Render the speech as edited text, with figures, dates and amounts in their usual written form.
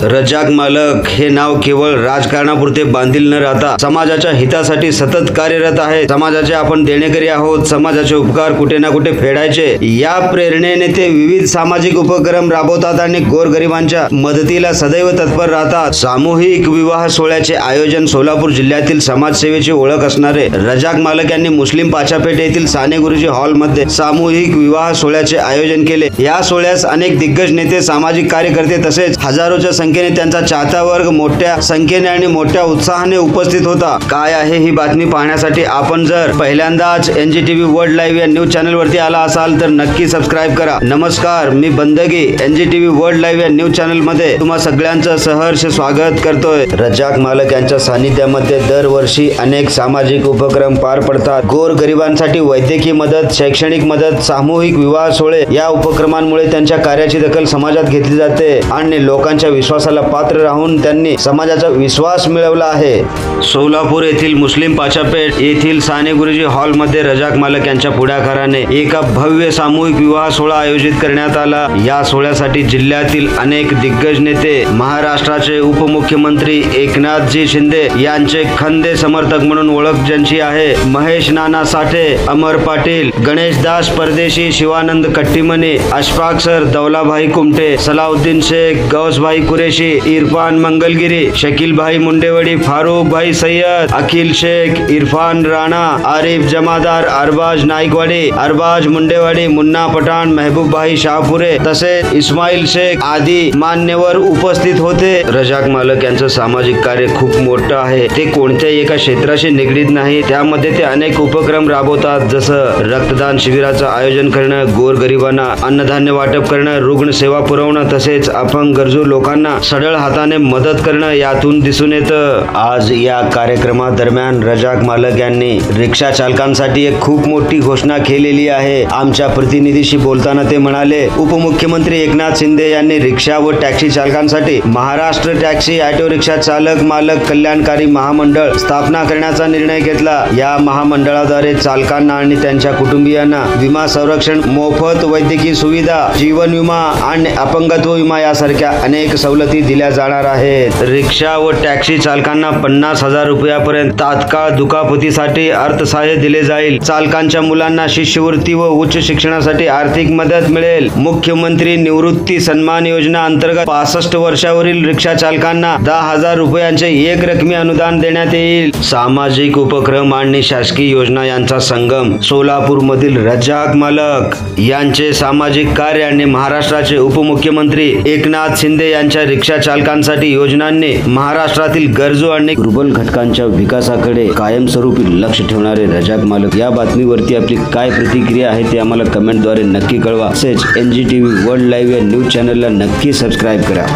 रजाक मालक हे नाव केवळ राजकारणापुरते बांधील न राहता समाजाच्या हितासाठी सतत कार्यरत आहे। समाजाचे आपण देणेकरी आहोत, समाजाचे उपकार कुठे ना कुठे फेडायचे या प्रेरणेने ते विविध सामाजिक उपक्रम राबवतात आणि गोरगरिबांच्या मदतीला सदैव तत्पर राहतात। सामूहिक विवाह सोहळ्याचे आयोजन सोलापूर जिल्ह्यातील समाजसेवेची ओळख असणारे रजाक मालक यांनी मुस्लिम पाचापेठ येथील साने गुरुजी हॉल मध्ये सामूहिक विवाह सोहळ्याचे आयोजन केले। या सोहळ्यास अनेक दिग्गज नेते, सामाजिक कार्यकर्ते तसेच हजारोच्या संख्येने त्यांचा चाहता वर्ग मोठ्या संख्येने आणि मोठ्या उत्साहाने उपस्थित होता। काय आहे ही बातमी पाहण्यासाठी आपण जर पहिल्यांदाच NGTV वर्ल्ड लाईव्ह या न्यूज चॅनल वरती आला असाल तर नक्की सबस्क्राइब करा। नमस्कार, मी बंदगी NGTV वर्ल्ड लाईव्ह या न्यूज चॅनल मध्ये तुम्हा सगळ्यांचं सहर्ष स्वागत करतोय। रजाक मालक यांच्या सानिध्यामध्ये दरवर्षी अनेक सामाजिक उपक्रम पार पडतात। गोरगरिबांसाठी वैद्यकीय मदत, शैक्षणिक मदत, सामूहिक विवाह सोहळे या उपक्रमांमुळे त्यांच्या कार्याची दखल समाजात घेतली जाते आणि लोकांच्या विश्वासाला पात्र राहून त्यांनी समाजाचा विश्वास मिळवला आहे। सोलापूर येथील मुस्लिम पाचापेठ येथील साने गुरुजी हॉल मध्ये रजाक मालक यांच्या पुढाकाराने एका भव्य सामूहिक विवाह सोहळा आयोजित करण्यात आला। या सोहळ्यासाठी जिल्ह्यातील अनेक दिग्गज नेते, महाराष्ट्राचे उपमुख्यमंत्री एकनाथजी शिंदे यांचे खंदे समर्थक म्हणून ओळख ज्यांची आहे, महेश नाना साठे, अमर पाटील, गणेशदास परदेशी, शिवानंद कट्टीमनी, अशफाक सर, दौलाभाई कुमटे, सलाउद्दीन शेख, गौसभाई कुरेशी, इरफान मंगलगिरी, शकील भाई मुंडेवडी, फारूक भाई सय्यद, अखिल शेख, इरफान राणा, आरिफ जमादार, अरबाज नाईकवाडी, अरबाज मुंडेवाडी, मुन्ना पठाण, महबूब भाई शाहपुरे तसेच इस्माईल शेख आदी मान्यवर उपस्थित होते। रजाक मालक यांचं सामाजिक कार्य खूप मोठं आहे। ते कोणत्याही एका क्षेत्राशी निगडीत नाही, त्यामध्ये ते अनेक उपक्रम राबवतात, जसं रक्तदान शिबिराचं आयोजन करणं, गोरगरिबांना अन्नधान्य वाटप करणं, रुग्ण सेवा पुरवणं तसेच अपंग गरजू लोकांना सढळ हाताने मदत करणं यातून दिसून येतं। आज या कार्यक्रमादरम्यान रजाक मालक यांनी रिक्षा चालकांसाठी एक खूप मोठी घोषणा केलेली आहे। आमच्या प्रतिनिधीशी बोलताना ते म्हणाले, उपमुख्यमंत्री एकनाथ शिंदे यांनी रिक्षा व टॅक्सी चालकांसाठी महाराष्ट्र टॅक्सी ऑटो रिक्षा चालक मालक कल्याणकारी महामंडळ स्थापना करण्याचा निर्णय घेतला। या महामंडळाद्वारे चालकांना आणि त्यांच्या कुटुंबियांना विमा संरक्षण, मोफत वैद्यकीय सुविधा, जीवन विमा आणि अपंगत्व विमा यासारख्या अनेक सवलती दिल्या जाणार आहेत। रिक्षा व टॅक्सी चालकांना 50,000 रुपयापर्यंत तात्काळ दुखापतीसाठी अर्थसहाय्य दिले जाईल। चालकांच्या मुलांना शिष्यवृत्ती व उच्च शिक्षणासाठी आर्थिक मदत मिळेल। मुख्यमंत्री निवृत्ती सन्मान योजना अंतर्गत 65 वर्षावरील रिक्षा चालकांना 10,000 रुपयांचे एक रकमी अनुदान देण्यात येईल। सामाजिक उपक्रम आणि शासकीय योजना यांचा संगम सोलापूर मधील रजाक मालक यांचे सामाजिक कार्य आणि महाराष्ट्राचे उपमुख्यमंत्री एकनाथ शिंदे यांच्या रिक्षा चालकांसाठी योजनांनी महाराष्ट्रातील गरजू आणि दुर्बल घटकांच्या विकासाकडे कायमस्वरूपी लक्ष ठेवणारे रजाक मालक या बातमीवरती आपली काय प्रतिक्रिया आहे ते आम्हाला कमेंटद्वारे नक्की कळवा। तसेच NGTV वर्ल्ड लाईव्ह या न्यूज चॅनलला नक्की सबस्क्राइब करा।